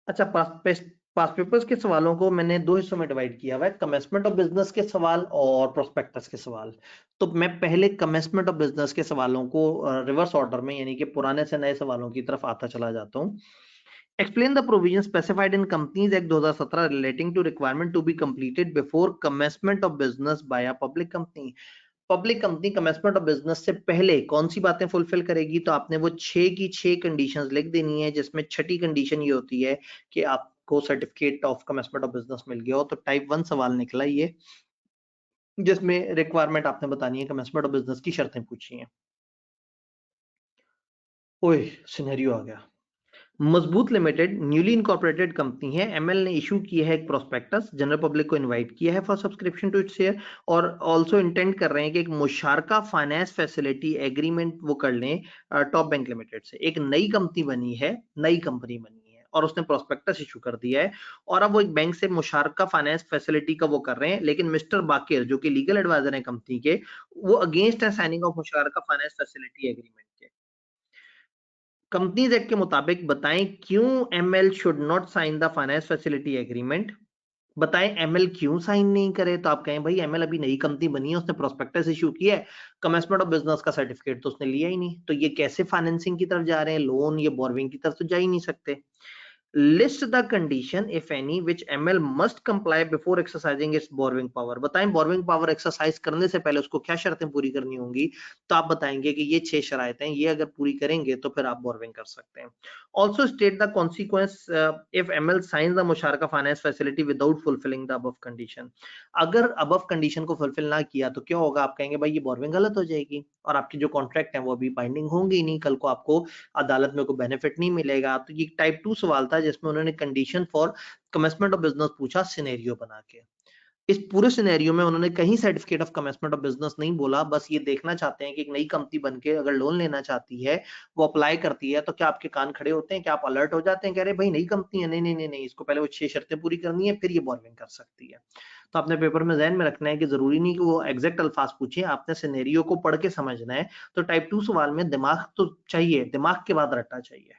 अच्छा, पास पेपर्स के सवालों को मैंने दो हिस्सों में डिवाइड किया हुआ है, कमेंसमेंट ऑफ बिजनेस के सवाल और प्रोस्पेक्टस के सवाल। तो मैं पहले कमेंसमेंट ऑफ बिजनेस के सवालों को रिवर्स ऑर्डर में यानी कि पुराने से नए सवालों की तरफ आता चला जाता हूँ। Explain the provision specified in companies act 2017 relating to requirement to be completed before commencement of business by a public company. Public company commencement of business से पहले कौन सी बातें फुलफिल करेगी? तो आपने वो 6 की 6 कंडीशंस लिख देनी है, जिसमें छठी कंडीशन ये होती है कि आपको certificate of commencement of business मिल गया हो। तो टाइप 1 सवाल निकला ये, जिसमें रिक्वायरमेंट आपने बतानी है, कमेंसमेंट ऑफ बिजनेस की शर्तें पूछी हैं। ओए, सिनेरियो आ गया। Majboot limited newly incorporated company है, एमएल ने इशू किया है एक प्रोस्पेक्टस, जनरल पब्लिक को इनवाइट किया है for subscription to its share, और आल्सो इंटेंड कर रहे हैं कि एक मुशारका फाइनेंस फैसिलिटी एग्रीमेंट वो कर लें टॉप बैंक लिमिटेड से। एक नई कंपनी बनी है, नई कंपनी बनी है और उसने प्रोस्पेक्टस इशू कर दिया है, और अब वो एक बैंक से मुशारका फाइनेंस फैसिलिटी का वो कर रहे हैं, लेकिन मिस्टर बाकिर जो कि लीगल एडवाइजर है कंपनी के, वो अगेंस्ट है साइनिंग ऑफ मुशारका फाइनेंस फैसिलिटी एग्रीमेंट के। कंपनीज एक्ट के मुताबिक बताएं क्यों ML should not sign the finance facility agreement. बताएं एमएल क्यों साइन नहीं करे। तो आप कहें भाई एमएल अभी नई कंपनी बनी है, उसने प्रोस्पेक्टस इशू किया है, कमेंसमेंट ऑफ बिजनेस का सर्टिफिकेट तो उसने लिया ही नहीं, तो ये कैसे फाइनेंसिंग की तरफ जा रहे हैं? लोन या बोरविंग की तरफ तो जा ही नहीं सकते। List the condition if any which ML must comply before exercising it's borrowing power. बताएं बोरविंग पावर एक्सरसाइज करने से पहले उसको क्या शर्तें पूरी करनी होंगी। तो आप बताएंगे कि ये 6 शरायतें, ये अगर पूरी करेंगे तो फिर आप बोरविंग कर सकते हैं। Also state the consequence if ML sign the मुशारका finance facility without fulfilling the above condition. अगर अबव कंडीशन को फुलफिल ना किया तो क्या होगा? आप कहेंगे भाई ये बोरविंग गलत हो जाएगी और आपकी जो कॉन्ट्रैक्ट है वो अभी बाइंडिंग होंगी ही नहीं, कल को आपको अदालत में कोई बेनिफिट नहीं मिलेगा। तो ये टाइप 2 सवाल था, जिसमें उन्होंने condition for commencement of business पूछा सिनेरियो बना के। इस पूरे सिनेरियो में उन्होंने कहीं certificate of commencement of business नहीं बोला, बस ये देखना चाहते हैं कि एक नई कंपनी बन के अगर लोन लेना चाहती है, वो अप्लाई करती है, तो क्या आपके कान खड़े होते हैं? क्या आप अलर्ट हो जाते हैं, कह रहे भाई नई कंपनी है, नहीं नहीं नहीं नहीं, इसको पहले वो 6 शर्तें पूरी करनी है फिर ये बोरविंग कर सकती है। तो आपने पेपर में ज़हन में रखना है कि जरूरी नहीं कि वो एग्जैक्ट अल्फाज पूछे, आपने सिनेरियो को पढ़ के समझना है। तो टाइप 2 सवाल में दिमाग तो चाहिए, दिमाग के बाद रट्टा चाहिए।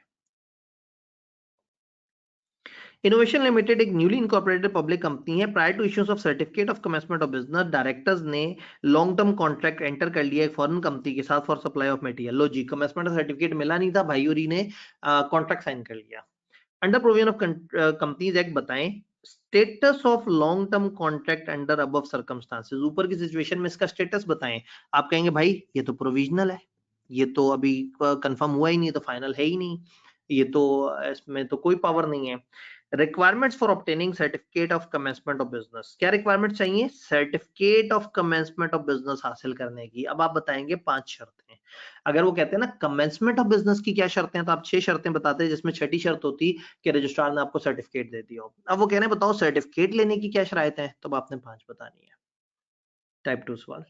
इनोवेशन लिमिटेड एक न्यूली इनकॉर्पोरेटेड पब्लिक कंपनी है। Prior to issues of certificate of commencement of business, directors ने लॉन्ग टर्म कॉन्ट्रैक्ट एंटर कर लिया एक फॉरेन कंपनी के साथ फॉर सप्लाई ऑफ मटेरियल। लो जी, कमेंसमेंट सर्टिफिकेट मिला नहीं था, भाई और ने कॉन्ट्रैक्ट साइन कर लिया। Under provision of companies act बताएं status of long term contract under above circumstances. ऊपर की सिचुएशन में इसका स्टेटस बताएं। आप कहेंगे भाई ये तो प्रोविजनल है, ये तो अभी कंफर्म हुआ ही नहीं, तो फाइनल है ही नहीं, ये तो इसमें तो कोई पावर नहीं है। Requirements for obtaining certificate of commencement of business, क्या रिक्वायरमेंट चाहिए? Certificate of commencement of business हासिल करने की। अब आप बताएंगे 5 शर्तें। अगर वो कहते हैं ना कमेंसमेंट ऑफ बिजनेस की क्या शर्तें हैं, तो आप 6 शर्तें बताते हैं, जिसमें छठी शर्त होती कि रजिस्ट्रार ने आपको सर्टिफिकेट दे दिया हो। अब वो कह रहे हैं बताओ सर्टिफिकेट लेने की क्या शरायत है, तो आपने 5 बतानी है। टाइप 2 सवाल।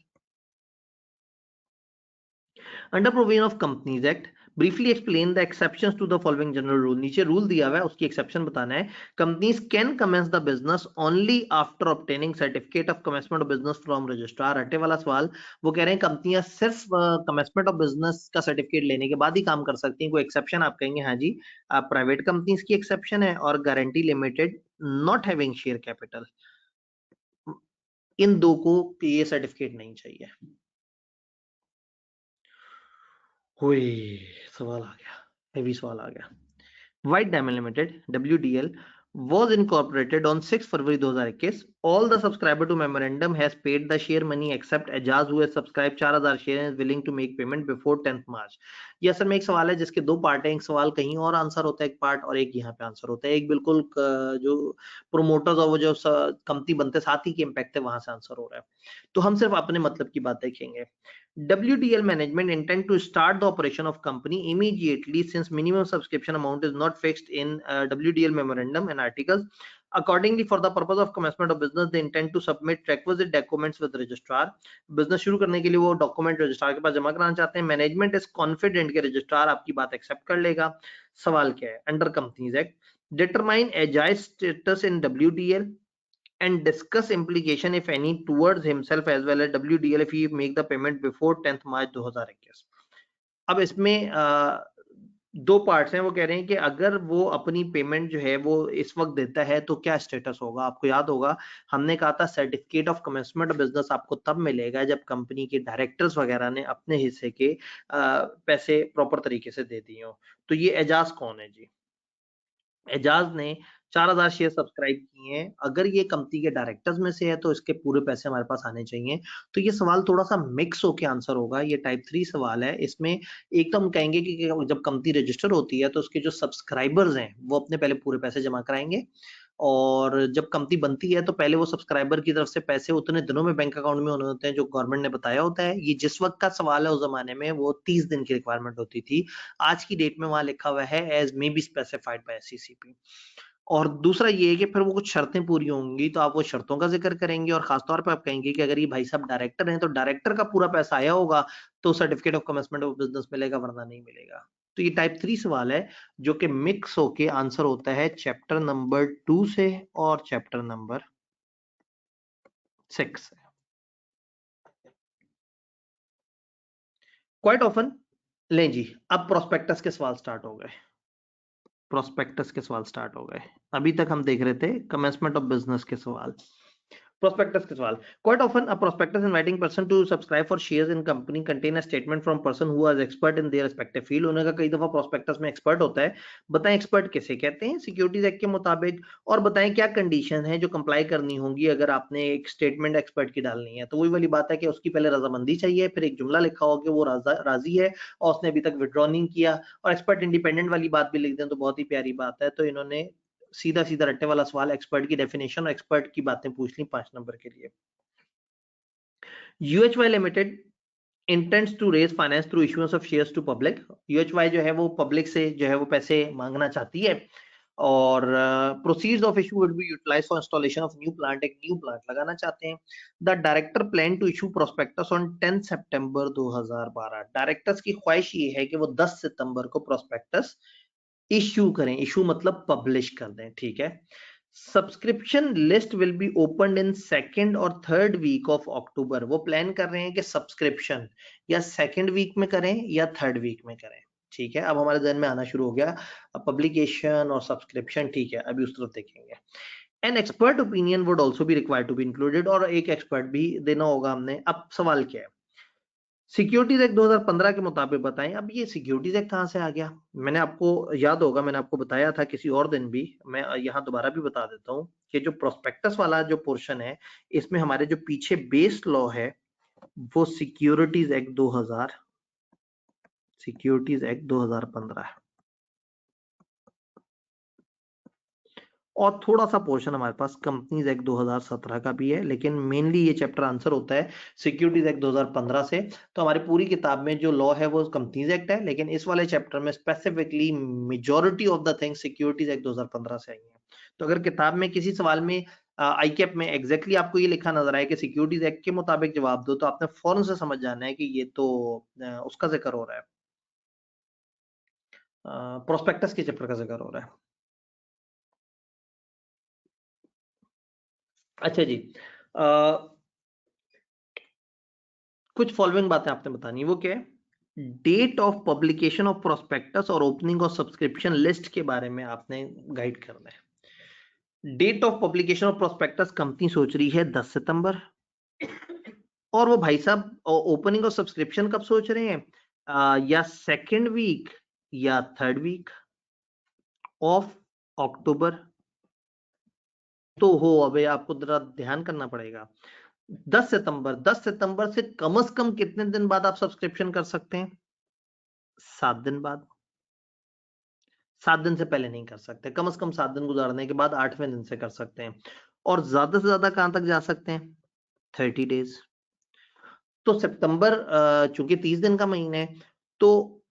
Under provision of companies act briefly explain the exceptions to the following general rule. नीचे रूल दिया हुआ है, उसकी एक्सेप्शन बताना है। Companies can commence the business only after obtaining certificate of commencement of business from registrar. रटे वाला सवाल। वो कह रहे हैं कंपनियां सिर्फ कमेंसमेंट ऑफ बिजनेस का सर्टिफिकेट लेने के बाद ही काम कर सकती हैं, कोई एक्सेप्शन? आप कहेंगे हाँ जी, प्राइवेट कंपनीज की एक्सेप्शन है और guarantee limited not having share capital, इन दो को ये सर्टिफिकेट नहीं चाहिए। हुई, सवाल आ गया, हेवी सवाल आ गया। White Diamond Limited (WDL) was incorporated on 6 February 2021. All the subscriber to memorandum has paid the share money except Ajaz who has subscribed 4000 shares and is willing to make payment before 10th March. ये असल में एक सवाल है जिसके दो part हैं, एक सवाल कहीं और आंसर होता है एक पार्ट, और एक यहाँ पे आंसर होता है। एक बिल्कुल जो प्रोमोटर्स और वो जो कंपनी बनते साथ ही के इम्पैक्ट है वहां से आंसर हो रहा है। तो हम सिर्फ अपने मतलब की बात देखेंगे। WDL management intend to start the operation of company immediately since minimum subscription amount is not fixed in WDL memorandum and articles. Accordingly, for the purpose of commencement of business, they intend to submit requisite documents with registrar. Business शुरू करने के लिए वो document registrar के पास जमा कराना चाहते हैं। Management is confident कि registrar आपकी बात accept कर लेगा। सवाल क्या है? Under Companies Act, determine Ajay's status in WDL and discuss implication if any towards himself as well as WDL if he make the payment before 10th March 2021। अब इसमें दो पार्ट्स हैं। वो कह रहे हैं कि अगर वो अपनी पेमेंट जो है वो इस वक्त देता है तो क्या स्टेटस होगा। आपको याद होगा हमने कहा था certificate of commencement of business आपको तब मिलेगा जब कंपनी के डायरेक्टर्स वगैरह ने अपने हिस्से के पैसे प्रॉपर तरीके से दे दिए हो। तो ये एजाज कौन है जी? एजाज ने 4000 शेयर सब्सक्राइब किए हैं। अगर ये कंपनी के डायरेक्टर्स में से है तो इसके पूरे पैसे हमारे पास आने चाहिए। तो ये सवाल थोड़ा सा मिक्स होके आंसर होगा। ये टाइप 3 सवाल है। इसमें एक तो हम कहेंगे कि जब कंपनी रजिस्टर होती है तो उसके जो सब्सक्राइबर्स हैं वो अपने पहले पूरे पैसे जमा कराएंगे, और जब कंपनी बनती है तो पहले वो सब्सक्राइबर की तरफ से पैसे उतने दिनों में बैंक अकाउंट में होने होते हैं जो गवर्नमेंट ने बताया होता है। ये जिस वक्त का सवाल है उस जमाने में वो 30 दिन की रिक्वायरमेंट होती थी। आज की डेट में वहां लिखा हुआ है as may be specified by CCP. और दूसरा ये है कि फिर वो कुछ शर्तें पूरी होंगी तो आप वो शर्तों का जिक्र करेंगे, और खासतौर पे आप कहेंगे कि अगर ये भाई साहब डायरेक्टर हैं तो डायरेक्टर का पूरा पैसा आया होगा तो certificate of commencement of business मिलेगा, वरना नहीं मिलेगा। तो ये टाइप 3 सवाल है जो कि मिक्स होके आंसर होता है चैप्टर नंबर 2 से और चैप्टर नंबर 6 से। क्वाइट ऑफन लें जी, अब प्रोस्पेक्टस के सवाल स्टार्ट हो गए। प्रोस्पेक्टस के सवाल स्टार्ट हो गए। अभी तक हम देख रहे थे कमेंसमेंट ऑफ बिजनेस के सवाल। Prospectus के सवाल। Quite often, a prospectus inviting person to subscribe for shares in company contain a statement from person who is expert in their respective field। उन्होंने कई दफा prospectus में expert होता है। बताएं expert किसे कहते हैं सिक्योरिटीज एक्ट के मुताबिक, और बताएं क्या कंडीशन है जो कंप्लाई करनी होंगी अगर आपने एक स्टेटमेंट एक्सपर्ट की डालनी है। तो वही वाली बात है कि उसकी पहले रजामंदी चाहिए, फिर एक जुमला लिखा हो कि वो राजी है और उसने अभी तक विड्रॉ नहीं किया, और एक्सपर्ट इंडिपेंडेंट वाली बात भी लिख दें तो बहुत ही प्यारी बात है। तो इन्होंने सीधा सीधा रट्टे वाला सवाल एक्सपर्ट की डेफिनेशन और एक्सपर्ट की बातें पूछ ली 5 नंबर के लिए। UHY limited intends to raise finance through issuance of shares to public. UHY जो है वो पब्लिक से जो है वो पैसे मांगना चाहती है, और proceeds of issue would be utilised for installation of new plant. एक न्यू प्लांट लगाना चाहते हैं। The director plan to issue prospectus on 10 सितंबर 2012। डायरेक्टर्स की ख्वाहिश ये है कि वो 10 सितंबर को प्रोस्पेक्टस इश्यू करें। इशू मतलब पब्लिश कर दें, ठीक है। Subscription list will be open in second और थर्ड वीक ऑफ अक्टूबर। वो प्लान कर रहे हैं कि सब्सक्रिप्शन या सेकेंड वीक में करें या थर्ड वीक में करें, ठीक है। अब हमारे जहन में आना शुरू हो गया पब्लिकेशन और सब्सक्रिप्शन, ठीक है, अभी उस तरफ देखेंगे। An expert opinion would also be required to be included, और एक एक्सपर्ट भी देना होगा हमने। अब सवाल क्या है, सिक्योरिटीज एक्ट 2015 के मुताबिक बताएं। अब ये सिक्योरिटीज एक्ट कहां से आ गया? मैंने आपको याद होगा, मैंने आपको बताया था किसी और दिन भी, मैं यहाँ दोबारा भी बता देता हूँ कि जो प्रोस्पेक्टस वाला जो पोर्शन है इसमें हमारे जो पीछे बेस लॉ है वो सिक्योरिटीज एक्ट 2015 है, और थोड़ा सा पोर्शन हमारे पास कंपनीज एक्ट 2017 का भी है, लेकिन मेनली ये चैप्टर आंसर होता है सिक्योरिटीज एक्ट 2015 से। तो हमारी पूरी किताब में जो लॉ है वो कंपनीज एक्ट है, लेकिन इस वाले चैप्टर में specifically majority of the things securities act 2015 से आई है। तो अगर किताब में किसी सवाल में आई कैप में एग्जैक्टली आपको ये लिखा नजर आए कि सिक्योरिटीज एक्ट के मुताबिक जवाब दो, तो आपने फौरन से समझ जाना है कि ये तो उसका जिक्र हो रहा है, प्रोस्पेक्टस के चैप्टर का जिक्र हो रहा है। अच्छा जी, कुछ फॉलोइंग बातें आपने बतानी, वो क्या है? Date of publication of prospectus और ओपनिंग ऑफ सब्सक्रिप्शन लिस्ट के बारे में आपने गाइड करना है। Date of publication of prospectus company सोच रही है 10 सितंबर, और वो भाई साहब ओपनिंग ऑफ सब्सक्रिप्शन कब सोच रहे हैं? या सेकेंड वीक या थर्ड वीक ऑफ अक्टूबर। तो हो, अबे आपको जरा ध्यान करना पड़ेगा। 10 सितंबर से कम से कम कितने दिन बाद आप सब्सक्रिप्शन कर सकते हैं? 7 दिन बाद। 7 दिन से पहले नहीं कर सकते। कम से कम 7 दिन गुजारने के बाद 8वें दिन से कर सकते हैं। और ज्यादा से ज्यादा कहां तक जा सकते हैं? 30 डेज। तो सितंबर चूंकि 30 दिन का महीना है, तो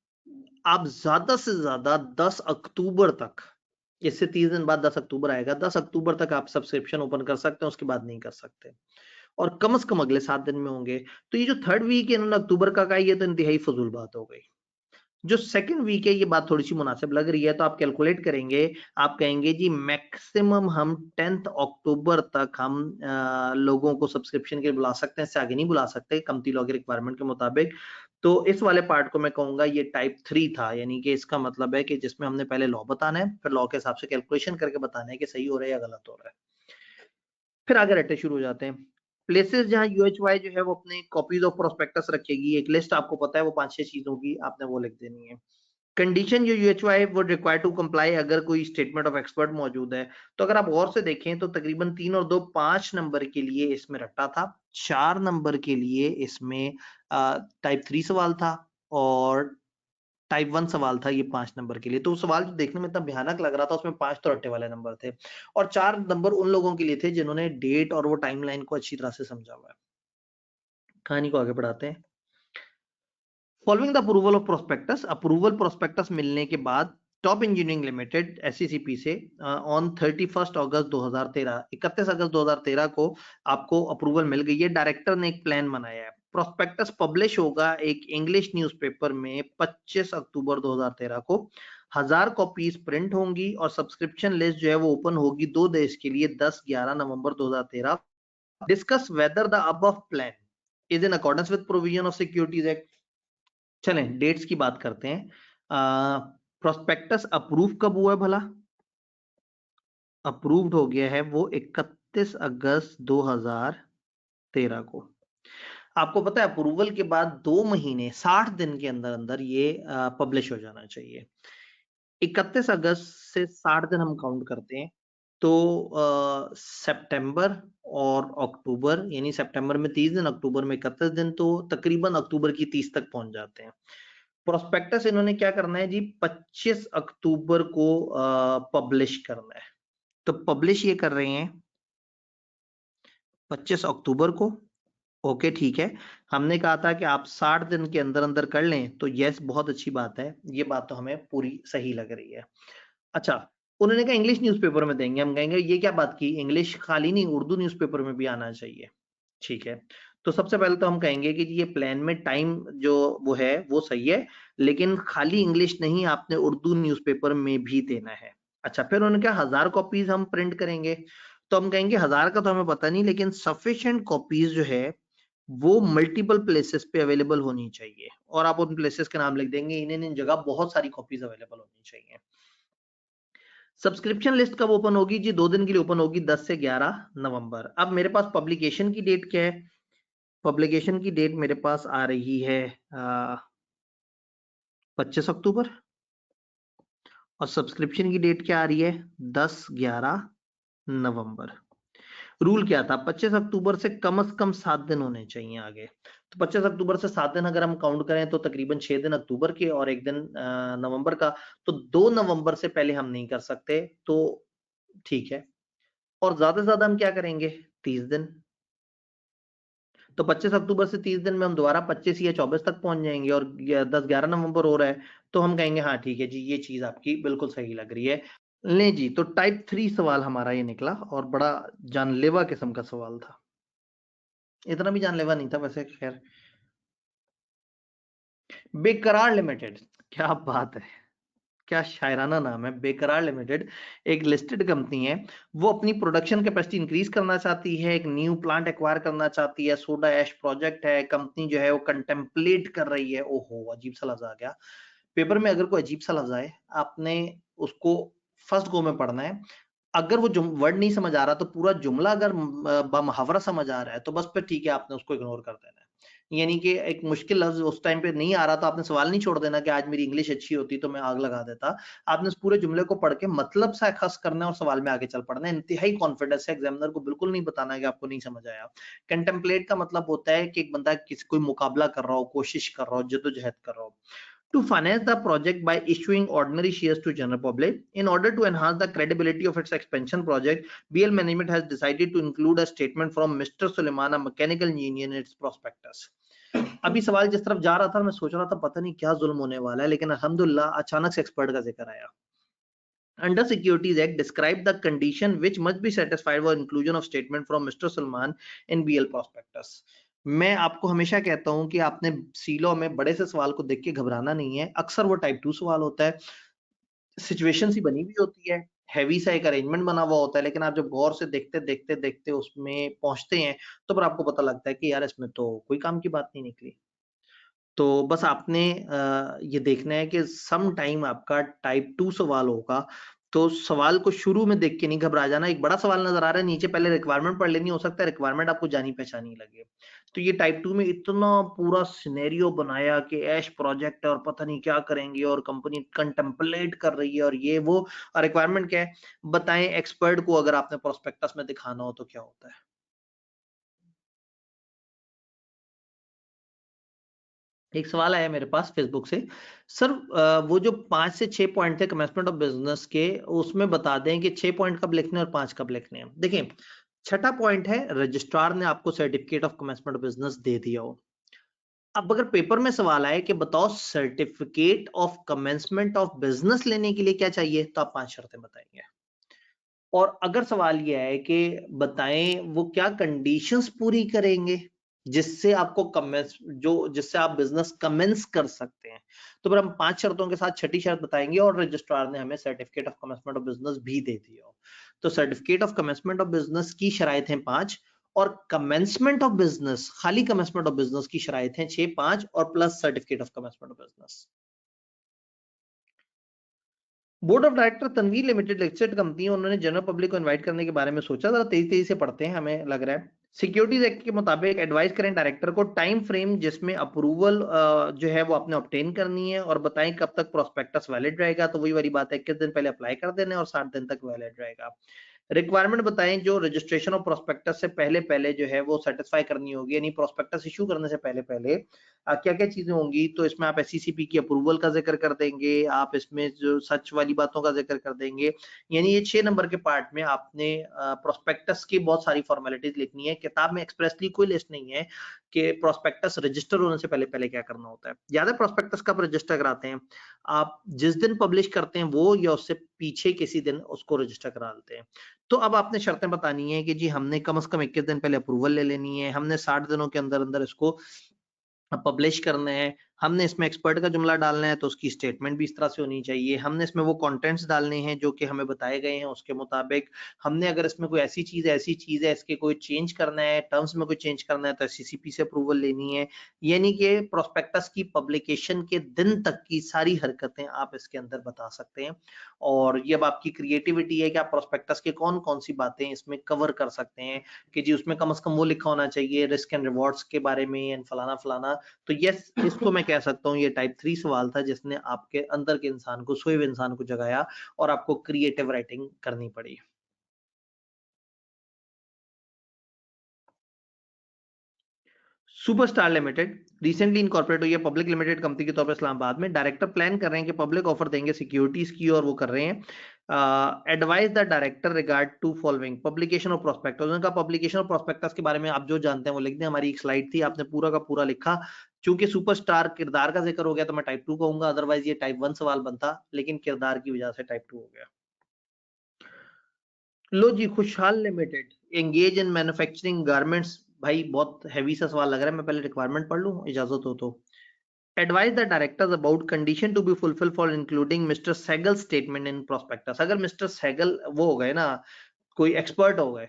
आप ज्यादा से ज्यादा 10 अक्टूबर तक, इससे 30 दिन बाद 10 अक्टूबर आएगा, 10 अक्टूबर तक आप सब्सक्रिप्शन ओपन कर सकते हैं, उसके बाद नहीं कर सकते। और कम से कम अगले 7 दिन में होंगे। तो ये जो थर्ड वीक है इन्होंने अक्टूबर का कहा, ये तो इंतहाई फजूल बात हो गई। जो सेकंड वीक है ये बात थोड़ी सी मुनासिब लग रही है, तो आप कैलकुलेट करेंगे, आप कहेंगे जी मैक्सिमम हम 10 अक्टूबर तक हम लोगों को सब्सक्रिप्शन के लिए बुला सकते हैं, इससे आगे नहीं बुला सकते कंपनी लॉ के रिक्वायरमेंट के मुताबिक। तो इस वाले पार्ट को मैं कहूंगा ये टाइप 3 था, यानी कि इसका मतलब है कि जिसमें हमने पहले लॉ बताना है, फिर लॉ के हिसाब से कैलकुलेशन करके बताना है कि सही हो रहा है या गलत हो रहा है। फिर आगे रट्टे शुरू हो जाते हैं। प्लेसेस जहां यूएचवाई जो है वो अपने कॉपीज ऑफ प्रोस्पेक्टस रखेगी, एक लिस्ट आपको पता है वो 5-6 चीजों की, आपने वो लिख देनी है। कंडीशन जो यूएचवाई वुड रिक्वायर टू कंप्लाई, अगर कोई स्टेटमेंट ऑफ एक्सपर्ट मौजूद है, तो अगर आप गौर से देखें तो तकरीबन 3 और 2 5 नंबर के लिए इसमें रट्टा था, 4 नंबर के लिए इसमें टाइप 3 सवाल था, और टाइप 1 सवाल था ये 5 नंबर के लिए। तो सवाल जो देखने में इतना भयानक लग रहा था उसमें 5 तो रट्टे वाले नंबर थे, और 4 नंबर उन लोगों के लिए थे जिन्होंने डेट और वो टाइमलाइन को अच्छी तरह से समझा हुआ है। कहानी को आगे बढ़ाते हैं। Following the approval of prospectus, approval prospectus मिलने के बाद टॉप इंजीनियरिंग लिमिटेड एससीसीपी से ऑन 31 अगस्त 2013, 31 अगस्त 2013 को आपको अप्रूवल मिल गई है। डायरेक्टर ने एक प्लान बनाया है, प्रोस्पेक्टस पब्लिश होगा एक इंग्लिश न्यूज़पेपर में 25 अक्टूबर 2013 को, 1000 कॉपीज प्रिंट होंगी, और सब्सक्रिप्शन लिस्ट जो है वो ओपन होगी 2 देश के लिए 10-11 नवंबर 2013। Discuss whether the above plan is in accordance with provision of securities act. चलें डेट्स की बात करते हैं। प्रोस्पेक्टस अप्रूव कब हुआ है भला? अप्रूव्ड हो गया है वो 31 अगस्त 2013 को। आपको पता है अप्रूवल के बाद 2 महीने 60 दिन के अंदर अंदर ये पब्लिश हो जाना चाहिए। 31 अगस्त से 60 दिन हम काउंट करते हैं, तो सितंबर और अक्टूबर, यानी सितंबर में 30 दिन, अक्टूबर में 31 दिन, तो तकरीबन अक्टूबर की 30 तक पहुंच जाते हैं। प्रोस्पेक्टस इन्होंने क्या करना है जी, 25 अक्टूबर को पब्लिश करना है। तो पब्लिश ये कर रहे हैं 25 अक्टूबर को। ओके ठीक है, हमने कहा था कि आप 60 दिन के अंदर अंदर कर लें, तो यस बहुत अच्छी बात है, ये बात तो हमें पूरी सही लग रही है। अच्छा, उन्होंने कहा इंग्लिश न्यूज़पेपर में देंगे, हम कहेंगे ये क्या बात की, इंग्लिश खाली नहीं उर्दू न्यूज़पेपर में भी आना चाहिए। ठीक है, तो सबसे पहले तो हम कहेंगे कि ये प्लान में टाइम जो वो है वो सही है, लेकिन खाली इंग्लिश नहीं, आपने उर्दू न्यूज़पेपर में भी देना है। अच्छा, फिर उन्होंने कहा 1000 कॉपीज हम प्रिंट करेंगे, तो हम कहेंगे 1000 का तो हमें पता नहीं, लेकिन सफिशिएंट कॉपीज जो है वो मल्टीपल प्लेसेस पे अवेलेबल होनी चाहिए, और आप उन प्लेसेस के नाम लिख देंगे, इन जगह बहुत सारी कॉपीज अवेलेबल होनी चाहिए। सब्सक्रिप्शन लिस्ट कब ओपन होगी जी? 2 दिन के लिए ओपन होगी, 10 से 11 नवंबर। अब मेरे पास पब्लिकेशन की डेट क्या है? पब्लिकेशन की डेट मेरे पास आ रही है 25 अक्टूबर, और सब्सक्रिप्शन की डेट क्या आ रही है? 10-11 नवंबर। रूल क्या था? 25 अक्टूबर से कम 7 दिन होने चाहिए आगे। तो 25 अक्टूबर से 7 दिन अगर हम काउंट करें तो तकरीबन 6 दिन अक्टूबर के और 1 दिन नवंबर का, तो 2 नवंबर से पहले हम नहीं कर सकते, तो ठीक है। और ज्यादा से ज्यादा हम क्या करेंगे? 30 दिन। तो 25 अक्टूबर से 30 दिन में हम दोबारा 25 या 24 तक पहुंच जाएंगे, और 10-11 नवंबर हो रहा है, तो हम कहेंगे हाँ ठीक है जी, ये चीज आपकी बिल्कुल सही लग रही है। ले जी, तो टाइप 3 सवाल हमारा ये निकला, और बड़ा जानलेवा किस्म का सवाल था। इतना भी जानलेवा नहीं था वैसे, खैर। बेकरार लिमिटेड, क्या बात है, क्या शायराना नाम है। बेकरार लिमिटेड एक लिस्टेड कंपनी है, वो अपनी प्रोडक्शन कैपेसिटी इंक्रीज करना चाहती है, एक न्यू प्लांट एक्वायर करना चाहती है, सोडा ऐश प्रोजेक्ट है, कंपनी जो है वो कंटेम्पलेट कर रही है। ओहो, अजीब सा लफ्ज आ गया पेपर में। अगर कोई अजीब सा लफ्ज आए, आपने उसको फर्स्ट गो में पढ़ना है। अगर वो वर्ड नहीं समझ आ रहा, तो पूरा जुमला अगर बमुहावरा समझ आ रहा है, तो बस फिर ठीक है, आपने उसको इग्नोर कर देना है। यानी कि एक मुश्किल लफ्ज उस टाइम पे नहीं आ रहा, तो आपने सवाल नहीं छोड़ देना कि आज मेरी इंग्लिश अच्छी होती तो मैं आग लगा देता। आपने उस पूरे जुमले को पढ़ के मतलब सा खस करना है और सवाल में आगे चल पड़ना है। इंतहाई कॉन्फिडेंस है, एग्जामिनर को बिल्कुल नहीं बताना कि आपको नहीं समझ आया। कंटेम्पलेट का मतलब होता है कि एक बंदा किसी कोई मुकाबला कर रहा हो, कोशिश कर रहा हो, जद्दोजहद कर रहा हो। To finance the project by issuing ordinary shares to general public. In order to enhance the credibility of its expansion project, BL management has decided to include a statement from Mr. Suleiman, a mechanical engineer, in its prospectus. अभी सवाल जिस तरफ जा रहा था, मैं सोच रहा था पता नहीं क्या जुल्म होने वाला है, लेकिन अल्हम्दुलिल्लाह अचानक से एक्सपर्ट का जिक्र आया। Under Securities Act, describe the condition which must be satisfied for inclusion of statement from Mr. Salman in BL prospectus. मैं आपको हमेशा कहता हूं कि आपने सीलो में बड़े से सवाल को देख के घबराना नहीं है, अक्सर वो टाइप 2 सवाल होता है, सिचुएशन सी बनी हुई होती है, हेवी सा एक अरेंजमेंट बना हुआ होता है, लेकिन आप जब गौर से देखते उसमें पहुँचते हैं, तो फिर आपको पता लगता है कि यार इसमें तो कोई काम की बात नहीं निकली। तो बस आपने ये देखना है कि सम टाइम आपका टाइप 2 सवाल होगा, तो सवाल को शुरू में देख के नहीं घबरा जाना। एक बड़ा सवाल नज़र आ रहा है, नीचे पहले रिक्वायरमेंट पढ़ लेनी, हो सकता है रिक्वायरमेंट आपको जानी-पहचानी लगे। तो ये टाइप 2 में इतना पूरा सिनेरियो बनाया कि ऐश प्रोजेक्ट है और पता नहीं क्या करेंगे और कंपनी कंटेम्पलेट कर रही है और ये वो और रिक्वायरमेंट क्या है? बताएँ एक्सपर्ट को अगर आपने प्रोस्पेक्टस में दिखाना हो तो क्या होता है? एक सवाल आया मेरे पास फेसबुक से, सर वो जो 5 से 6 पॉइंट थे कमेंसमेंट ऑफ बिज़नेस के, उसमें बता दें कि 6 पॉइंट कब लिखने हैं और 5 कब लिखने हैं। देखिए, छठा पॉइंट है रजिस्ट्रार ने आपको certificate of commencement of business दे दिया हो। अब अगर पेपर में सवाल आए कि बताओ certificate of commencement of business लेने के लिए क्या चाहिए? तो आप 5 शर्तें बताएँगे। और अगर सवाल ये है कि बताएँ वो क्या कंडीशंस पूरी करेंगे, जिससे आपको जिससे आप बिज़नेस कमेंस कर सकते हैं। तो फिर हम 5 शर्तों के साथ छठी शर्त बताएँगे और रजिस्ट्रार ने हमें certificate of commencement of business भी दे दिया हो। तो certificate of commencement of business की शराइत हैं 5 और कमेंसमेंट ऑफ बिज़नेस, खाली कमेंसमेंट ऑफ बिज़नेस की शराइत हैं 6, 5 और plus certificate of commencement of business. Board of director Tanvir limited listed company है, उन्होंने जनरल पब्लिक को इनवाइट करने के बारे में सोचा। जरा तेजी से पढ़ते हैं, हमें लग रहा है सिक्योरिटीज एक्ट के मुताबिक एडवाइस करें डायरेक्टर को टाइम फ्रेम जिसमें अप्रूवल जो है वो आपने ऑब्टेन करनी है और बताएं कब तक प्रोस्पेक्टस वैलिड रहेगा। तो वही वाली बात है, 21 दिन पहले अप्लाई कर देना और 60 दिन तक वैलिड रहेगा। रिक्वायरमेंट बताएं जो रजिस्ट्रेशन ऑफ प्रोस्पेक्टस से पहले पहले जो है वो सेटिस्फाई करनी होगी, यानी प्रोस्पेक्टस इशू करने से पहले पहले क्या क्या चीजें होंगी। तो इसमें आप एससीसीपी की अप्रूवल का जिक्र कर देंगे, आप इसमें जो सच वाली बातों का जिक्र कर देंगे। यानी ये 6 नंबर के पार्ट में आपने प्रोस्पेक्टस की बहुत सारी फॉर्मेलिटीज लिखनी है। किताब में एक्सप्रेसली कोई लिस्ट नहीं है कि प्रोस्पेक्टस रजिस्टर होने से पहले पहले क्या करना होता है। याद है प्रोस्पेक्टस कब रजिस्टर कराते हैं? आप जिस दिन पब्लिश करते हैं वो या उससे पीछे किसी दिन उसको रजिस्टर करा लेते हैं। तो अब आपने शर्तें बतानी है कि जी हमने कम से कम 21 दिन पहले अप्रूवल ले लेनी है, हमने 60 दिनों के अंदर-अंदर इसको पब्लिश करने हैं, हमने इसमें एक्सपर्ट का जुमला डालना है तो उसकी स्टेटमेंट भी इस तरह से होनी चाहिए, हमने इसमें वो कंटेंट्स डालने हैं जो कि हमें बताए गए हैं उसके मुताबिक, हमने अगर इसमें कोई ऐसी चीज़ है इसके कोई चेंज करना है, टर्म्स में कोई चेंज करना है तो एससीसीपी से अप्रूवल लेनी है। यानी कि प्रोस्पेक्टस की पब्लिकेशन के दिन तक की सारी हरकतें आप इसके अंदर बता सकते हैं और ये अब आपकी क्रिएटिविटी है कि आप प्रोस्पेक्टस के कौन-कौन सी बातें इसमें कवर कर सकते हैं कि जी उसमें कम से कम वो लिखा होना चाहिए रिस्क एंड रिवॉर्ड्स के बारे में एंड फलाना-फलाना। तो यस, इसको मैं कह सकता हूँ ये टाइप 3 सवाल था जिसने आपके अंदर के इंसान को, सोए हुए इंसान को जगाया और आपको क्रिएटिव राइटिंग करनी पड़ी। सुपरस्टार लिमिटेड रिसेंटली इनकॉर्पोरेट हुई है पब्लिक लिमिटेड कंपनी के तौर पर इस्लामाबाद में। डायरेक्टर प्लान कर रहे हैं कि पब्लिक ऑफर देंगे सिक्योरिटीज की और वो कर रहे हैं। Advise the director regard to following publication और प्रोस्पेक्टस। उनका पब्लिकेशन और प्रोस्पेक्टस के बारे में आप जो जानते हैं वो लिख दें। हमारी एक स्लाइड थी, आपने पूरा का पूरा लिखा। चूंकि सुपरस्टार किरदार का जिक्र हो गया तो मैं टाइप 2 कहूंगा, अदरवाइज ये टाइप 1 सवाल बनता, लेकिन किरदार की वजह से टाइप 2 हो गया। लो जी, खुशहाल limited engage in manufacturing garments. भाई बहुत हैवी सा सवाल लग रहा है, मैं पहले रिक्वायरमेंट पढ़ लूं इजाजत हो तो। Advise the directors about condition to be fulfil for including mister Sehgal statement in prospectus. अगर मिस्टर सहगल वो हो गए ना, कोई एक्सपर्ट हो गए,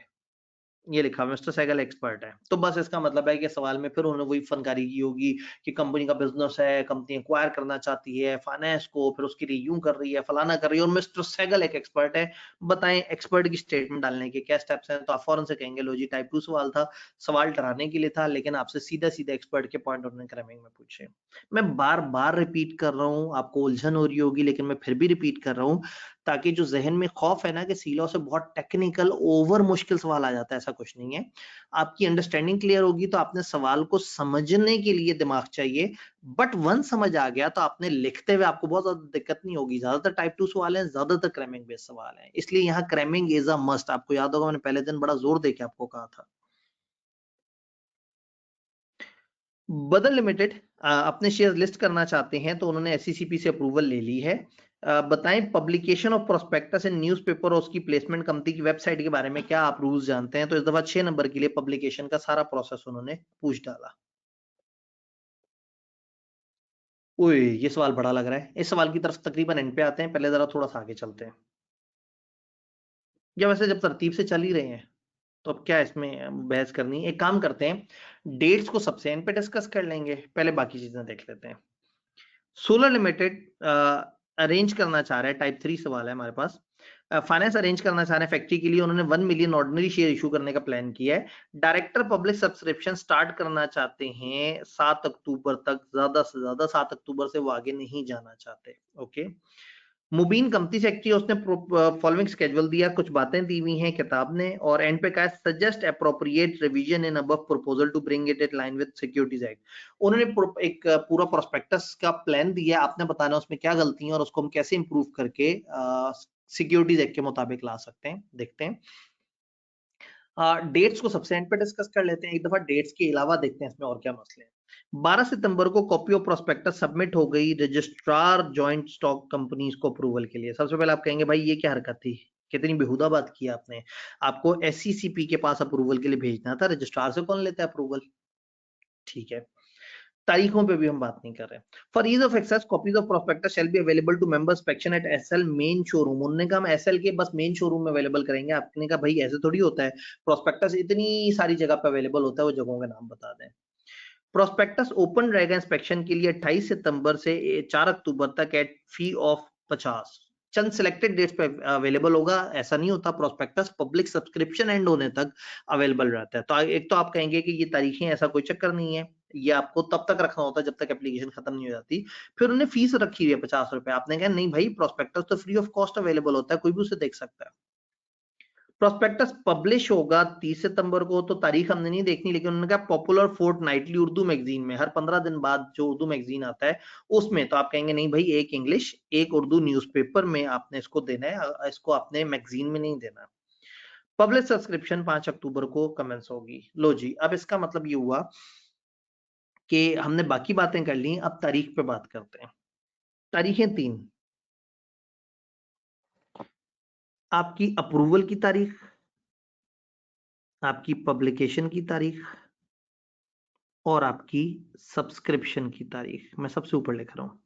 ये लिखा मिस्टर सहगल एक्सपर्ट है, तो बस इसका मतलब है कि सवाल में फिर उन्होंने वही फनकारी की होगी कि कंपनी का बिजनेस है, कंपनी एक्वायर करना चाहती है फाइनेंस को, फिर उसके लिए यूं कर रही है, फलाना कर रही है और मिस्टर सहगल एक एक्सपर्ट है। बताएं एक्सपर्ट की स्टेटमेंट डालने के क्या स्टेप्स हैं? तो आप फौरन से कहेंगे लो जी टाइप 2 सवाल था, सवाल डराने के लिए था, लेकिन आपसे सीधा सीधा एक्सपर्ट के पॉइंट उन्होंने क्रैमिंग में पूछे। मैं बार बार रिपीट कर रहा हूँ, आपको उलझन हो रही होगी लेकिन मैं फिर भी रिपीट कर रहा हूँ ताकि जो जहन में खौफ है ना कि सीलो से बहुत टेक्निकल ओवर मुश्किल सवाल आ जाता है, ऐसा कुछ नहीं है। आपकी अंडरस्टैंडिंग क्लियर होगी तो आपने सवाल को समझने के लिए दिमाग चाहिए, बट वन समझ आ गया तो आपने लिखते हुए आपको बहुत ज्यादा दिक्कत नहीं होगी। ज्यादातर टाइप 2 सवाल हैं, ज्यादातर क्रैमिंग बेस्ड सवाल हैं, इसलिए यहाँ क्रैमिंग इज अ मस्ट। आपको याद होगा मैंने पहले दिन बड़ा जोर देके आपको कहा था। बदल लिमिटेड अपने शेयर लिस्ट करना चाहते हैं तो उन्होंने एससीसीपी से अप्रूवल ले ली है। बताएं publication of prospectus in newspaper और उसकी प्लेसमेंट कंपनी की वेबसाइट के बारे में क्या आप रूल्स जानते हैं? तो इस दफा 6 नंबर के लिए पब्लिकेशन का सारा प्रोसेस उन्होंने पूछ डाला। ओए ये सवाल बड़ा लग रहा है। इस सवाल की तरफ तकरीबन एंड पे आते हैं, पहले जरा थोड़ा सा आगे चलते हैं। या वैसे जब तरतीब से चल ही रहे हैं तो अब क्या इसमें बहस करनी है? एक काम करते हैं, डेट्स को सबसे एंड पे डिस्कस कर लेंगे, पहले बाकी चीजें देख लेते हैं। सोलर लिमिटेड अरेंज करना चाह रहा है, टाइप 3 सवाल है हमारे पास। फाइनेंस अरेंज करना चाह रहे हैं फैक्ट्री के लिए, उन्होंने 1 मिलियन ऑर्डिनरी शेयर इशू करने का प्लान किया है। डायरेक्टर पब्लिक सब्सक्रिप्शन स्टार्ट करना चाहते हैं 7 अक्टूबर तक, ज्यादा से ज्यादा 7 अक्टूबर से वो आगे नहीं जाना चाहते। ओके, मुबीन कंपनी सेक्रेटरी उसने फॉलोइंग स्केड्यूल दिया, कुछ बातें दी हुई हैं किताब ने, और एंड पे कहा suggest appropriate revision in above proposal to bring it in line with securities act. उन्होंने एक पूरा प्रोस्पेक्टस का प्लान दिया, आपने बताना उसमें क्या गलती है और उसको हम कैसे इंप्रूव करके सिक्योरिटीज एक्ट के मुताबिक ला सकते हैं। देखते हैं, डेट्स को सबसे एंड पे डिस्कस कर लेते हैं। एक दफा डेट्स के अलावा देखते हैं इसमें और क्या मसले हैं। 12 सितंबर को कॉपी ऑफ प्रोस्पेक्टस सबमिट हो गई रजिस्ट्रार जॉइंट स्टॉक कंपनीज को अप्रूवल के लिए। सबसे पहले आप कहेंगे भाई ये क्या हरकत थी, कितनी बेहुदा बात की आपने। आपको एससीसीपी के पास अप्रूवल के लिए भेजना था, रजिस्ट्रार से कौन लेता है अप्रूवल? ठीक है, तारीखों पे भी हम बात नहीं कर रहे। For ease of access copies of prospectus shall be available to members section at SL main showroom. उन्होंने कहा हम एसएल के बस मेन शोरूम में अवेलेबल करेंगे। आपने कहा भाई ऐसे थोड़ी होता है, प्रोस्पेक्टस इतनी सारी जगह पे अवेलेबल होता है, वो जगहों के नाम बता दें। प्रोस्पेक्टस ओपन रहेगा इंस्पेक्शन के लिए 28 सितंबर से 4 अक्टूबर तक एट फी ऑफ 50। चंद सिलेक्टेड डेट्स पे अवेलेबल होगा, ऐसा नहीं होता। प्रोस्पेक्टस पब्लिक सब्सक्रिप्शन एंड होने तक अवेलेबल रहता है। तो एक तो आप कहेंगे कि ये तारीखें, ऐसा कोई चक्कर नहीं है, ये आपको तब तक रखना होता है जब तक एप्लीकेशन खत्म नहीं हो जाती। फिर उन्होंने फीस रखी हुई है 50 रुपए। आपने कहा नहीं भाई, प्रोस्पेक्टस तो फ्री ऑफ कॉस्ट अवेलेबल होता है, कोई भी उसे देख सकता है। प्रोस्पेक्टस पब्लिश होगा 30 सितंबर को, तो तारीख हमने नहीं देखनी, लेकिन उन्होंने कहा पॉपुलर फोर्टनाइटली उर्दू मैगजीन में, हर 15 दिन बाद जो उर्दू मैगजीन आता है उसमें। तो आप कहेंगे नहीं भाई, एक इंग्लिश एक उर्दू न्यूज़पेपर में आपने इसको देना है, इसको आपने मैगजीन में नहीं देना। पब्लिक सब्सक्रिप्शन 5 अक्टूबर को कमेंस होगी। लो जी, अब इसका मतलब ये हुआ कि हमने बाकी बातें कर ली, अब तारीख पे बात करते हैं। तारीखें 3, आपकी अप्रूवल की तारीख, आपकी पब्लिकेशन की तारीख और आपकी सब्सक्रिप्शन की तारीख। मैं सबसे ऊपर लिख रहा हूं।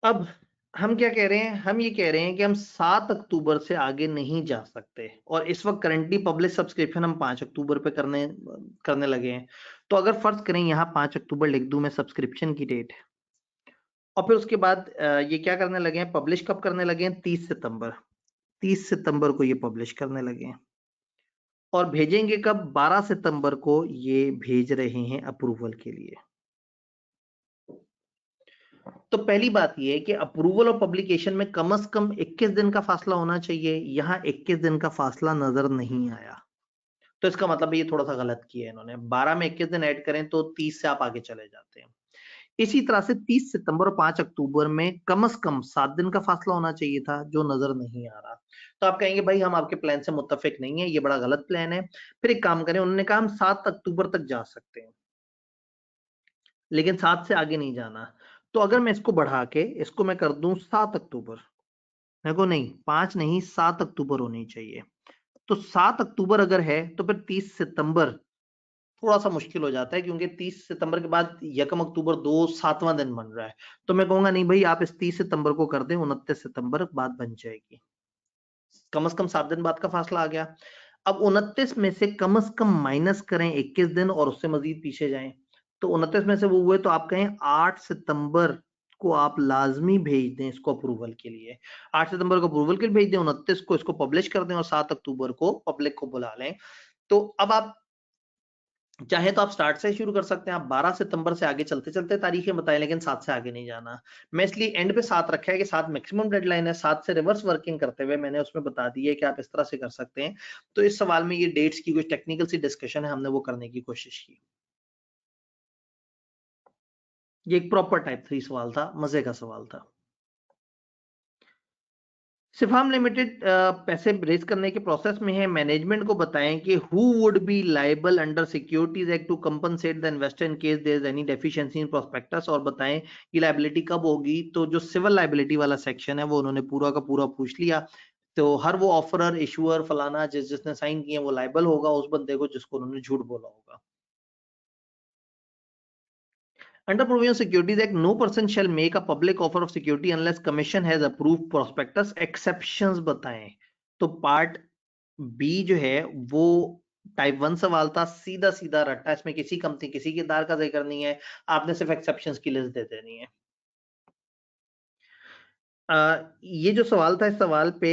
अब हम क्या कह रहे हैं? हम ये कह रहे हैं कि हम 7 अक्टूबर से आगे नहीं जा सकते, और इस वक्त करंटली पब्लिक सब्सक्रिप्शन हम 5 अक्टूबर पे करने करने लगे हैं। तो अगर फर्ज करें यहाँ 5 अक्टूबर लिख दूं मैं सब्सक्रिप्शन की डेट, और फिर उसके बाद ये क्या करने लगे हैं, पब्लिश कब करने लगे हैं? 30 सितंबर। 30 सितंबर को ये पब्लिश करने लगे हैं, और भेजेंगे कब? 12 सितंबर को ये भेज रहे हैं अप्रूवल के लिए। तो पहली बात यह है कि अप्रूवल और पब्लिकेशन में कम से कम 21 दिन का फासला होना चाहिए। यहां 21 दिन का फासला नजर नहीं आया, तो इसका मतलब ये थोड़ा सा गलत किया है इन्होंने। 12 में 21 दिन ऐड करें तो 30 से आप आगे चले जाते हैं। इसी तरह से 30 सितंबर और 5 अक्टूबर में कम से कम 7 दिन का फासला होना चाहिए था, जो नजर नहीं आ रहा। तो आप कहेंगे भाई हम आपके प्लान से मुत्तफिक नहीं है, ये बड़ा गलत प्लान है। फिर एक काम करें, उन्होंने कहा हम 7 अक्टूबर तक जा सकते हैं, लेकिन 7 से आगे नहीं जाना। तो अगर मैं इसको बढ़ा के इसको मैं कर दूं 7 अक्टूबर, मेरे को नहीं 5 नहीं 7 अक्टूबर होनी चाहिए। तो 7 अक्टूबर अगर है तो फिर 30 सितंबर थोड़ा सा मुश्किल हो जाता है, क्योंकि 30 सितंबर के बाद 1 अक्टूबर 2 7वां दिन बन रहा है। तो मैं कहूंगा नहीं भाई, आप इस 30 सितंबर को कर दें, 29 सितंबर बाद बन जाएगी। कम से कम 7 दिन बाद का फासला आ गया। अब 29 में से कम माइनस करें 21 दिन और उससे मजीद पीछे जाएं, तो 29 में से वो हुए, तो आप कहें 8 सितंबर को आप लाजमी भेज दें इसको अप्रूवल के लिए। 8 सितंबर को अप्रूवल के लिए भेज दें, 29 को इसको पब्लिश कर दें और 7 अक्टूबर को पब्लिक को बुला लें। तो अब आप चाहे तो आप स्टार्ट से शुरू कर सकते हैं, आप 12 सितंबर से आगे चलते चलते तारीखें बताएं, लेकिन 7 से आगे नहीं जाना। मैं इसलिए एंड पे 7 रखा है कि 7 मैक्सिमम डेडलाइन है। 7 से रिवर्स वर्किंग करते हुए मैंने उसमें बता दी है कि आप इस तरह से कर सकते हैं। तो इस सवाल में ये डेट्स की कुछ टेक्निकल सी डिस्कशन है, हमने वो करने की कोशिश की। ये एक प्रॉपर टाइप 3 सवाल था, मजे का सवाल था। सिफाम लिमिटेड पैसे रेज करने के प्रोसेस में है। मैनेजमेंट को बताएं कि who would be liable under securities act to compensate the investor in case there is any deficiency in prospectus, और बताएं कि लायबिलिटी कब होगी। तो जो सिविल लायबिलिटी वाला सेक्शन है वो उन्होंने पूरा का पूरा पूछ लिया। तो हर वो ऑफरर, इशूअर, फलाना जिसने साइन किए वो लायबल होगा उस बंदे को जिसको उन्होंने झूठ बोला होगा। Under Provision of Securities Act, no person shall make a public offer of security unless Commission has approved prospectus. Exceptions बताएं। तो पार्ट बी जो है वो टाइप 1 सवाल था, सीधा सीधा रट्टा, इसमें किसी कंपनी किसी के दार का जिक्र नहीं है, आपने सिर्फ एक्सेप्शंस की लिस्ट दे देनी है। ये जो सवाल था, इस सवाल पे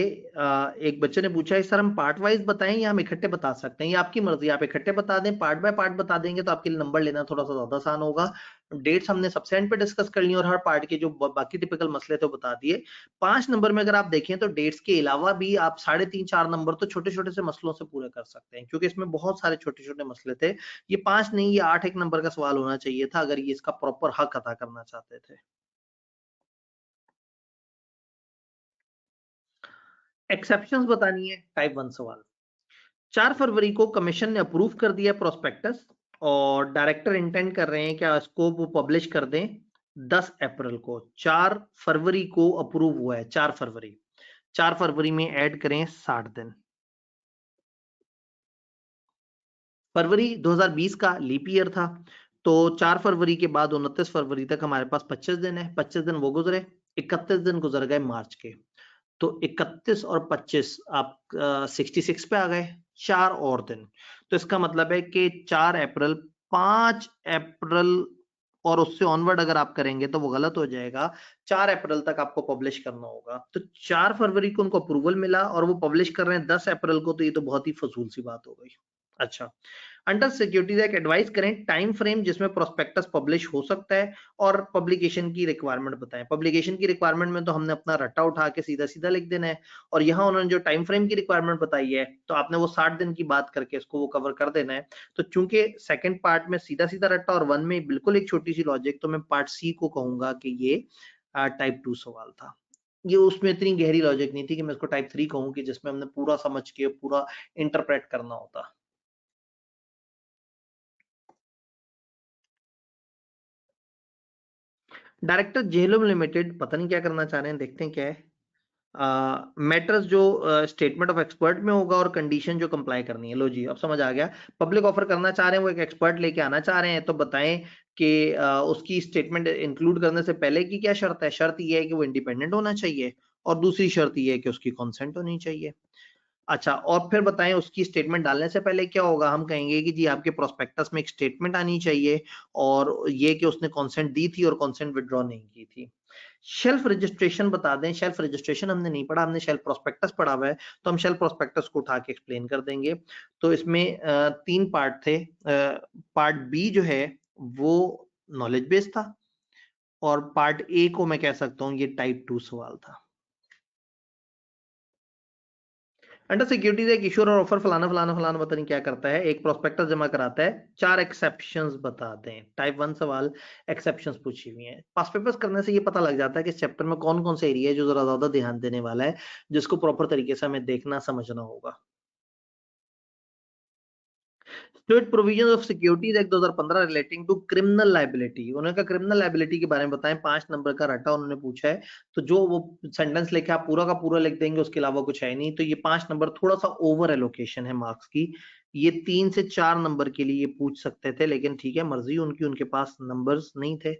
एक बच्चे ने पूछा है सर हम पार्ट वाइज बताएं या हम इकट्ठे बता सकते हैं? ये आपकी मर्जी, आप इकट्ठे बता दें, पार्ट बाय पार्ट बता देंगे तो आपके लिए नंबर लेना थोड़ा सा ज्यादा आसान होगा। डेट्स हमने सबसे एंड पे डिस्कस कर ली और हर पार्ट के जो बाकी टिपिकल मसले थे बता दिए। 5 नंबर में अगर आप देखें तो डेट्स के अलावा भी आप 3.5-4 नंबर तो छोटे छोटे से मसलों से पूरे कर सकते हैं, क्योंकि इसमें बहुत सारे छोटे छोटे मसले थे। ये 5 नहीं, ये 8 एक नंबर का सवाल होना चाहिए था अगर ये इसका प्रॉपर हक अदा करना चाहते थे। एक्सेप्शंस बतानी है, टाइप 1 सवाल। 4 फरवरी को कमीशन ने अप्रूव कर दिया प्रोस्पेक्टस और डायरेक्टर इंटेंड कर रहे हैं कि इसको वो पब्लिश कर दें 10 अप्रैल को। 4 फरवरी को अप्रूव हुआ है, 4 फरवरी। 4 फरवरी में ऐड करें 60 दिन। फरवरी 2020 का लीप ईयर था, तो 4 फरवरी के बाद 29 फरवरी तक हमारे पास 25 दिन है। 25 दिन वो गुजरे, 31 दिन गुजर गए मार्च के। तो 31 और 25 आप 66 पे आ गए, 4 और दिन। तो इसका मतलब है कि 4 अप्रैल, 5 अप्रैल और उससे ऑनवर्ड अगर आप करेंगे तो वो गलत हो जाएगा। 4 अप्रैल तक आपको पब्लिश करना होगा। तो 4 फरवरी को उनको अप्रूवल मिला और वो पब्लिश कर रहे हैं 10 अप्रैल को, तो ये तो बहुत ही फजूल सी बात हो गई। अच्छा, अंडर सिक्योरिटीज एक्ट एडवाइस करें टाइम फ्रेम जिसमें प्रोस्पेक्टस पब्लिश हो सकता है और पब्लिकेशन की रिक्वायरमेंट बताएं। पब्लिकेशन की रिक्वायरमेंट में तो हमने अपना रट्टा उठा के सीधा सीधा लिख देना है, और यहाँ उन्होंने जो टाइम फ्रेम की रिक्वायरमेंट बताई है तो आपने वो 60 दिन की बात करके इसको वो कवर कर देना है। तो चूंकि सेकंड पार्ट में सीधा सीधा रट्टा और 1 में बिल्कुल एक छोटी सी लॉजिक, तो मैं पार्ट सी को कहूंगा कि ये टाइप 2 सवाल था। ये उसमें इतनी गहरी लॉजिक नहीं थी कि मैं इसको टाइप 3 कहूं कि जिसमें हमने पूरा समझ के पूरा इंटरप्रेट करना होता। डायरेक्टर जेएलएम लिमिटेड पता नहीं क्या करना चाह रहे हैं, देखते हैं क्या है। मैटर्स जो स्टेटमेंट ऑफ एक्सपर्ट में होगा और कंडीशन जो कंप्लाई करनी है। लो जी, अब समझ आ गया। पब्लिक ऑफर करना चाह रहे हैं, वो एक एक्सपर्ट लेके आना चाह रहे हैं, तो बताएं कि उसकी स्टेटमेंट इंक्लूड करने से पहले की क्या शर्त है। शर्त ये है कि वो इंडिपेंडेंट होना चाहिए, और दूसरी शर्त ये है कि उसकी कॉन्सेंट होनी चाहिए। अच्छा, और फिर बताएं उसकी स्टेटमेंट डालने से पहले क्या होगा। हम कहेंगे कि जी आपके प्रोस्पेक्टस में एक स्टेटमेंट आनी चाहिए और ये कि उसने कंसेंट दी थी और कंसेंट विड्रॉ नहीं की थी। शेल्फ रजिस्ट्रेशन बता दें। शेल्फ रजिस्ट्रेशन हमने नहीं पढ़ा, हमने शेल्फ प्रोस्पेक्टस पढ़ा हुआ है, तो हम शेल्फ प्रोस्पेक्टस को उठा के एक्सप्लेन कर देंगे। तो इसमें 3 पार्ट थे। पार्ट बी जो है वो नॉलेज बेस था, और पार्ट ए को मैं कह सकता हूँ ये टाइप 2 सवाल था। अंडर सिक्योरिटीज एक इश्यूर और ऑफर फलाना फलाना फलाना पता नहीं क्या करता है, एक प्रोस्पेक्टस जमा कराता है, 4 एक्सेप्शंस बता दें। टाइप 1 सवाल, एक्सेप्शंस पूछी हुई हैं। पास पेपर्स करने से ये पता लग जाता है कि इस चैप्टर में कौन कौन से एरिया है जो जरा ज्यादा ध्यान देने वाला है, जिसको प्रॉपर तरीके से हमें देखना समझना होगा। State provision of securities act 2015 relating to criminal liability. उन्होंने कहा क्रिमिनल लायबिलिटी के बारे में बताएं। 5 नंबर का रटा उन्होंने पूछा है, तो जो वो सेंटेंस लिखा आप पूरा का पूरा लिख देंगे, उसके अलावा कुछ है नहीं। तो ये 5 नंबर थोड़ा सा ओवर एलोकेशन है मार्क्स की। ये 3 से 4 नंबर के लिए पूछ सकते थे, लेकिन ठीक है, मर्जी उनकी, उनके पास नंबर्स नहीं थे।